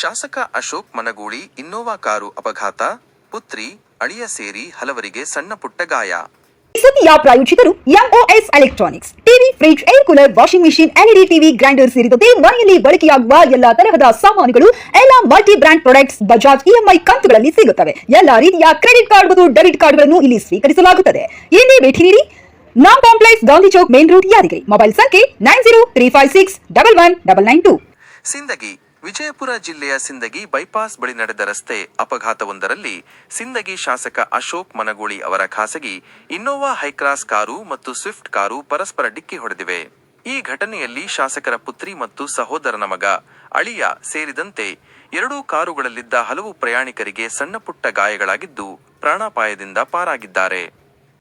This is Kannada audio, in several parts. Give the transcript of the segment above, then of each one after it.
ಶಾಸಕ ಅಶೋಕ್ ಮನಗೂಳಿ ಇನ್ನೋವಾ ಕಾರು ಅಪಘಾತ, ಪುತ್ರಿ, ಅಳಿಯ ಸೇರಿ ಹಲವರಿಗೆ ಸಣ್ಣ ಪುಟ್ಟ ಗಾಯ. ಸುದ್ದಿಯ ಪ್ರಾಯೋಜಕರು MOS electronics. TV, fridge, air cooler, washing machine, LED TV, grinder ಸೇರಿದಂತೆ ಮನೆಯಲ್ಲಿ ಬಳಕೆಯಾಗುವ ಎಲ್ಲಾ ತರಹದ ಸಾಮಾನುಗಳು, ಎಲ್ಲಾ multi brand products Bajaj EMI ಕಂತುಗಳಲ್ಲಿ ಸಿಗುತ್ತವೆ. ಎಲ್ಲಾ ರೀತಿಯ ಕ್ರೆಡಿಟ್ ಕಾರ್ಡ್ ಮತ್ತು ಡೆಬಿಟ್ ಕಾರ್ಡ್ಗಳನ್ನು ಇಲ್ಲಿ ಸ್ವೀಕರಿಸಲಾಗುತ್ತದೆ. ಇಂದೇ ಭೇಟಿ ನೀಡಿ. ನಾಮ್ complex, Gandhi Chowk, main road, Yadgiri. Mobile ಸಂಖ್ಯೆ 9035611192. ಸಿಂದಗಿ ವಿಜಯಪುರ ಜಿಲ್ಲೆಯ ಸಿಂದಗಿ ಬೈಪಾಸ್ ಬಳಿ ನಡೆದ ರಸ್ತೆ ಅಪಘಾತವೊಂದರಲ್ಲಿ ಸಿಂದಗಿ ಶಾಸಕ ಅಶೋಕ್ ಮನಗೂಳಿ ಅವರ ಖಾಸಗಿ ಇನ್ನೋವಾ ಹೈಕ್ರಾಸ್ ಕಾರು ಮತ್ತು ಸ್ವಿಫ್ಟ್ ಕಾರು ಪರಸ್ಪರ ಡಿಕ್ಕಿ ಹೊಡೆದಿವೆ. ಈ ಘಟನೆಯಲ್ಲಿ ಶಾಸಕರ ಪುತ್ರಿ ಮತ್ತು ಸಹೋದರನ ಮಗ, ಅಳಿಯ ಸೇರಿದಂತೆ ಎರಡೂ ಕಾರುಗಳಲ್ಲಿದ್ದ ಹಲವು ಪ್ರಯಾಣಿಕರಿಗೆ ಸಣ್ಣಪುಟ್ಟ ಗಾಯಗಳಾಗಿದ್ದು ಪ್ರಾಣಾಪಾಯದಿಂದ ಪಾರಾಗಿದ್ದಾರೆ.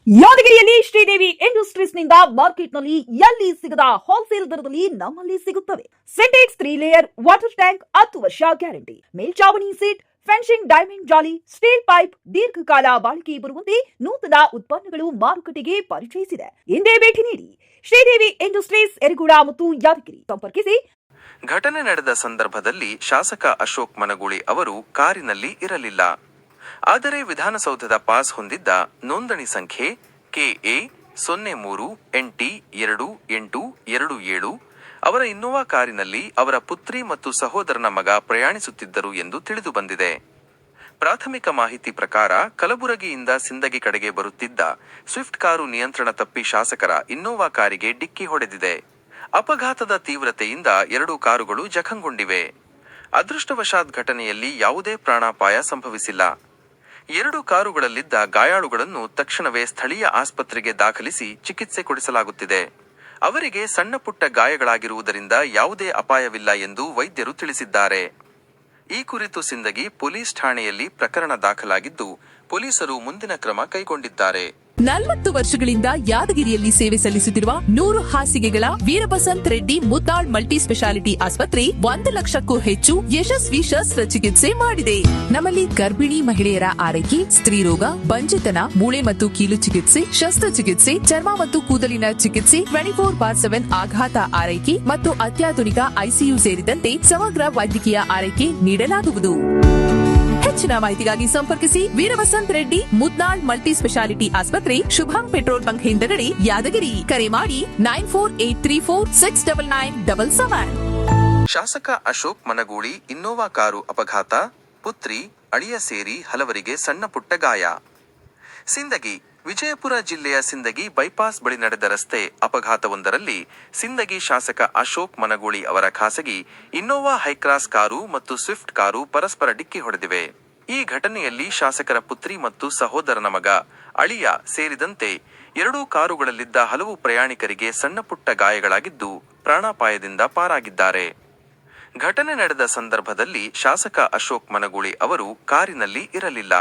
ಯಾದಗಿರಿಯಲ್ಲಿ ಶ್ರೀದೇವಿ ಇಂಡಸ್ಟ್ರೀಸ್ ನಿಂದ ಮಾರ್ಕೆಟ್ನಲ್ಲಿ ಎಲ್ಲಿ ಸಿಗದ ಹೋಲ್ಸೇಲ್ ದರದಲ್ಲಿ ನಮ್ಮಲ್ಲಿ ಸಿಗುತ್ತವೆ. ಸಿಂಟೆಕ್ಸ್ 3 ಲೇಯರ್ ವಾಟರ್ ಟ್ಯಾಂಕ್ 10 ವರ್ಷ ಗ್ಯಾರಂಟಿ, ಮೇಲ್ಚಾವಣಿ ಸೀಟ್, ಫೆನ್ಸಿಂಗ್ ಡೈಮಂಡ್ ಜಾಲಿ, ಸ್ಟೀಲ್ ಪೈಪ್ ದೀರ್ಘಕಾಲ ಬಾಳಿಕೆ ಬರುವಂತೆ ನೂತನ ಉತ್ಪನ್ನಗಳು ಮಾರುಕಟ್ಟೆಗೆ ಪರಿಚಯಿಸಿದೆ. ಇಂದೇ ಭೇಟಿ ನೀಡಿ. ಶ್ರೀದೇವಿ ಇಂಡಸ್ಟ್ರೀಸ್, ಯರಗುಡ ಮತ್ತು ಯಾದಗಿರಿ. ಸಂಪರ್ಕಿಸಿ. ಘಟನೆ ನಡೆದ ಸಂದರ್ಭದಲ್ಲಿ ಶಾಸಕ ಅಶೋಕ್ ಮನಗೂಳಿ ಅವರು ಕಾರಿನಲ್ಲಿ ಇರಲಿಲ್ಲ. ಆದರೆ ವಿಧಾನಸೌಧದ ಪಾಸ್ ಹೊಂದಿದ್ದ ನೋಂದಣಿ ಸಂಖ್ಯೆ KA 03NT2827 ಅವರ ಇನ್ನೋವಾ ಕಾರಿನಲ್ಲಿ ಅವರ ಪುತ್ರಿ ಮತ್ತು ಸಹೋದರನ ಮಗ ಪ್ರಯಾಣಿಸುತ್ತಿದ್ದರು ಎಂದು ತಿಳಿದು ಬಂದಿದೆ. ಪ್ರಾಥಮಿಕ ಮಾಹಿತಿ ಪ್ರಕಾರ ಕಲಬುರಗಿಯಿಂದ ಸಿಂದಗಿ ಕಡೆಗೆ ಬರುತ್ತಿದ್ದ ಸ್ವಿಫ್ಟ್ ಕಾರು ನಿಯಂತ್ರಣ ತಪ್ಪಿ ಶಾಸಕರ ಇನ್ನೋವಾ ಕಾರಿಗೆ ಡಿಕ್ಕಿ ಹೊಡೆದಿದೆ. ಅಪಘಾತದ ತೀವ್ರತೆಯಿಂದ ಎರಡೂ ಕಾರುಗಳು ಜಖಂಗೊಂಡಿವೆ. ಅದೃಷ್ಟವಶಾತ್ ಘಟನೆಯಲ್ಲಿ ಯಾವುದೇ ಪ್ರಾಣಾಪಾಯ ಸಂಭವಿಸಿಲ್ಲ. ಎರಡು ಕಾರುಗಳಲ್ಲಿದ್ದ ಗಾಯಾಳುಗಳನ್ನು ತಕ್ಷಣವೇ ಸ್ಥಳೀಯ ಆಸ್ಪತ್ರೆಗೆ ದಾಖಲಿಸಿ ಚಿಕಿತ್ಸೆ ಕೊಡಿಸಲಾಗುತ್ತಿದೆ. ಅವರಿಗೆ ಸಣ್ಣಪುಟ್ಟ ಗಾಯಗಳಾಗಿರುವುದರಿಂದ ಯಾವುದೇ ಅಪಾಯವಿಲ್ಲ ಎಂದು ವೈದ್ಯರು ತಿಳಿಸಿದ್ದಾರೆ. ಈ ಕುರಿತು ಸಿಂದಗಿ ಪೊಲೀಸ್ ಠಾಣೆಯಲ್ಲಿ ಪ್ರಕರಣ ದಾಖಲಾಗಿದ್ದು ಪೊಲೀಸರು ಮುಂದಿನ ಕ್ರಮ ಕೈಗೊಂಡಿದ್ದಾರೆ. 40 ವರ್ಷಗಳಿಂದ ಯಾದಗಿರಿಯಲ್ಲಿ ಸೇವೆ ಸಲ್ಲಿಸುತ್ತಿರುವ 100 ಹಾಸಿಗೆಗಳ ವೀರಬಸಂತ್ ರೆಡ್ಡಿ ಮುದ್ದಾಳ್ ಮಲ್ಟಿ ಸ್ಪೆಷಾಲಿಟಿ ಆಸ್ಪತ್ರೆ 1 ಲಕ್ಷಕ್ಕೂ ಹೆಚ್ಚು ಯಶಸ್ವಿ ಶಸ್ತ್ರಚಿಕಿತ್ಸೆ ಮಾಡಿದೆ. ನಮ್ಮಲ್ಲಿ ಗರ್ಭಿಣಿ ಮಹಿಳೆಯರ ಆರೈಕೆ, ಸ್ತ್ರೀರೋಗ, ಬಂಜೆತನ, ಮೂಳೆ ಮತ್ತು ಕೀಲು ಚಿಕಿತ್ಸೆ, ಶಸ್ತ್ರಚಿಕಿತ್ಸೆ, ಚರ್ಮ ಮತ್ತು ಕೂದಲಿನ ಚಿಕಿತ್ಸೆ, 24/7 ಆಘಾತ ಆರೈಕೆ ಮತ್ತು ಅತ್ಯಾಧುನಿಕ ಐಸಿಯು ಸೇರಿದಂತೆ ಸಮಗ್ರ ವೈದ್ಯಕೀಯ ಆರೈಕೆ ನೀಡಲಾಗುವುದು. ಹೆಚ್ಚಿನ ಮಾಹಿತಿಗಾಗಿ ಸಂಪರ್ಕಿಸಿ ವೀರವಸಂತ್ ರೆಡ್ಡಿ ಮುದ್ನಾಳ್ ಮಲ್ಟಿ ಸ್ಪೆಷಾಲಿಟಿ ಆಸ್ಪತ್ರೆ, ಶುಭಾಂಗ್ ಪೆಟ್ರೋಲ್ ಬಂಕ್ ಹಿಂದಗಡೆ, ಯಾದಗಿರಿ. ಕರೆ ಮಾಡಿ 9483469977. ಶಾಸಕ ಅಶೋಕ್ ಮನಗೂಳಿ ಇನ್ನೋವಾ ಕಾರು ಅಪಘಾತ, ಪುತ್ರಿ, ಅಳಿಯ ಸೇರಿ ಹಲವರಿಗೆ ಸಣ್ಣ ಪುಟ್ಟ ಗಾಯ. ಸಿಂದಗಿ ವಿಜಯಪುರ ಜಿಲ್ಲೆಯ ಸಿಂದಗಿ ಬೈಪಾಸ್ ಬಳಿ ನಡೆದ ರಸ್ತೆ ಅಪಘಾತವೊಂದರಲ್ಲಿ ಸಿಂದಗಿ ಶಾಸಕ ಅಶೋಕ್ ಮನಗೂಳಿ ಅವರ ಖಾಸಗಿ ಇನ್ನೋವಾ ಹೈಕ್ರಾಸ್ ಕಾರು ಮತ್ತು ಸ್ವಿಫ್ಟ್ ಕಾರು ಪರಸ್ಪರ ಡಿಕ್ಕಿ ಹೊಡೆದಿವೆ. ಈ ಘಟನೆಯಲ್ಲಿ ಶಾಸಕರ ಪುತ್ರಿ ಮತ್ತು ಸಹೋದರನ ಮಗ, ಅಳಿಯ ಸೇರಿದಂತೆ ಎರಡೂ ಕಾರುಗಳಲ್ಲಿದ್ದ ಹಲವು ಪ್ರಯಾಣಿಕರಿಗೆ ಸಣ್ಣಪುಟ್ಟ ಗಾಯಗಳಾಗಿದ್ದು ಪ್ರಾಣಾಪಾಯದಿಂದ ಪಾರಾಗಿದ್ದಾರೆ. ಘಟನೆ ನಡೆದ ಸಂದರ್ಭದಲ್ಲಿ ಶಾಸಕ ಅಶೋಕ್ ಮನಗೂಳಿ ಅವರು ಕಾರಿನಲ್ಲಿ ಇರಲಿಲ್ಲ.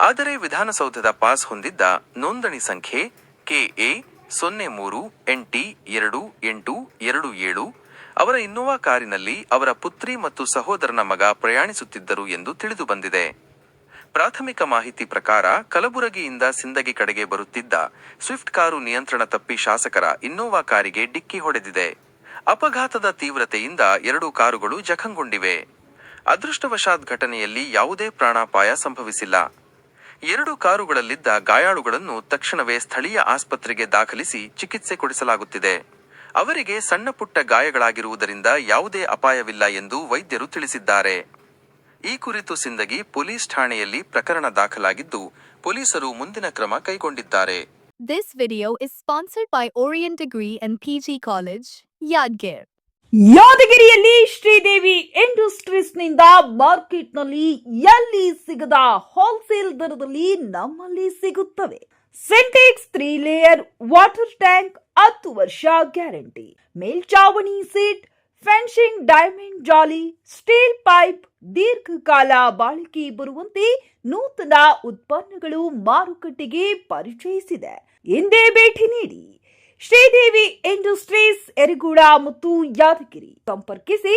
ಆದರೆ ವಿಧಾನಸೌಧದ ಪಾಸ್ ಹೊಂದಿದ್ದ ನೋಂದಣಿ ಸಂಖ್ಯೆ KA 03NT2827 ಅವರ ಇನ್ನೋವಾ ಕಾರಿನಲ್ಲಿ ಅವರ ಪುತ್ರಿ ಮತ್ತು ಸಹೋದರನ ಮಗ ಪ್ರಯಾಣಿಸುತ್ತಿದ್ದರು ಎಂದು ತಿಳಿದು ಬಂದಿದೆ. ಪ್ರಾಥಮಿಕ ಮಾಹಿತಿ ಪ್ರಕಾರ ಕಲಬುರಗಿಯಿಂದ ಸಿಂದಗಿ ಕಡೆಗೆ ಬರುತ್ತಿದ್ದ ಸ್ವಿಫ್ಟ್ ಕಾರು ನಿಯಂತ್ರಣ ತಪ್ಪಿ ಶಾಸಕರ ಇನ್ನೋವಾ ಕಾರಿಗೆ ಡಿಕ್ಕಿ ಹೊಡೆದಿದೆ. ಅಪಘಾತದ ತೀವ್ರತೆಯಿಂದ ಎರಡೂ ಕಾರುಗಳು ಜಖಂಗೊಂಡಿವೆ. ಅದೃಷ್ಟವಶಾತ್ ಘಟನೆಯಲ್ಲಿ ಯಾವುದೇ ಪ್ರಾಣಾಪಾಯ ಸಂಭವಿಸಿಲ್ಲ. ಎರಡು ಕಾರುಗಳಲ್ಲಿದ್ದ ಗಾಯಾಳುಗಳನ್ನು ತಕ್ಷಣವೇ ಸ್ಥಳೀಯ ಆಸ್ಪತ್ರೆಗೆ ದಾಖಲಿಸಿ ಚಿಕಿತ್ಸೆ ಕೊಡಿಸಲಾಗುತ್ತಿದೆ. ಅವರಿಗೆ ಸಣ್ಣಪುಟ್ಟ ಗಾಯಗಳಾಗಿರುವುದರಿಂದ ಯಾವುದೇ ಅಪಾಯವಿಲ್ಲ ಎಂದು ವೈದ್ಯರು ತಿಳಿಸಿದ್ದಾರೆ. ಈ ಕುರಿತು ಸಿಂದಗಿ ಪೊಲೀಸ್ ಠಾಣೆಯಲ್ಲಿ ಪ್ರಕರಣ ದಾಖಲಾಗಿದ್ದು ಪೊಲೀಸರು ಮುಂದಿನ ಕ್ರಮ ಕೈಗೊಂಡಿದ್ದಾರೆ. This video is sponsored by Orient Degree and PG College, Yadgir. ಯಾದಗಿರಿಯಲ್ಲಿ ಶ್ರೀದೇವಿ ಇಂಡಸ್ಟ್ರೀಸ್ ನಿಂದ ಮಾರ್ಕೆಟ್ನಲ್ಲಿ ಎಲ್ಲಿ ಸಿಗದ ಹೋಲ್ಸೇಲ್ ದರದಲ್ಲಿ ನಮ್ಮಲ್ಲಿ ಸಿಗುತ್ತವೆ. ಸಿಂಟೆಕ್ಸ್ 3 ಲೇಯರ್ ವಾಟರ್ ಟ್ಯಾಂಕ್ 10 ವರ್ಷ ಗ್ಯಾರಂಟಿ, ಮೇಲ್ಚಾವಣಿ ಸೀಟ್, ಫೆನ್ಸಿಂಗ್ ಡೈಮಂಡ್ ಜಾಲಿ, ಸ್ಟೀಲ್ ಪೈಪ್ ದೀರ್ಘಕಾಲ ಬಾಳಿಕೆ ಬರುವಂತೆ ನೂತನ ಉತ್ಪನ್ನಗಳು ಮಾರುಕಟ್ಟೆಗೆ ಪರಿಚಯಿಸಿದೆ. ಇಂದೇ ಭೇಟಿ ನೀಡಿ. ಶ್ರೀದೇವಿ ಇಂಡಸ್ಟ್ರೀಸ್, ಯರಗುಡ ಮತ್ತು ಯಾದಗಿರಿ. ಸಂಪರ್ಕಿಸಿ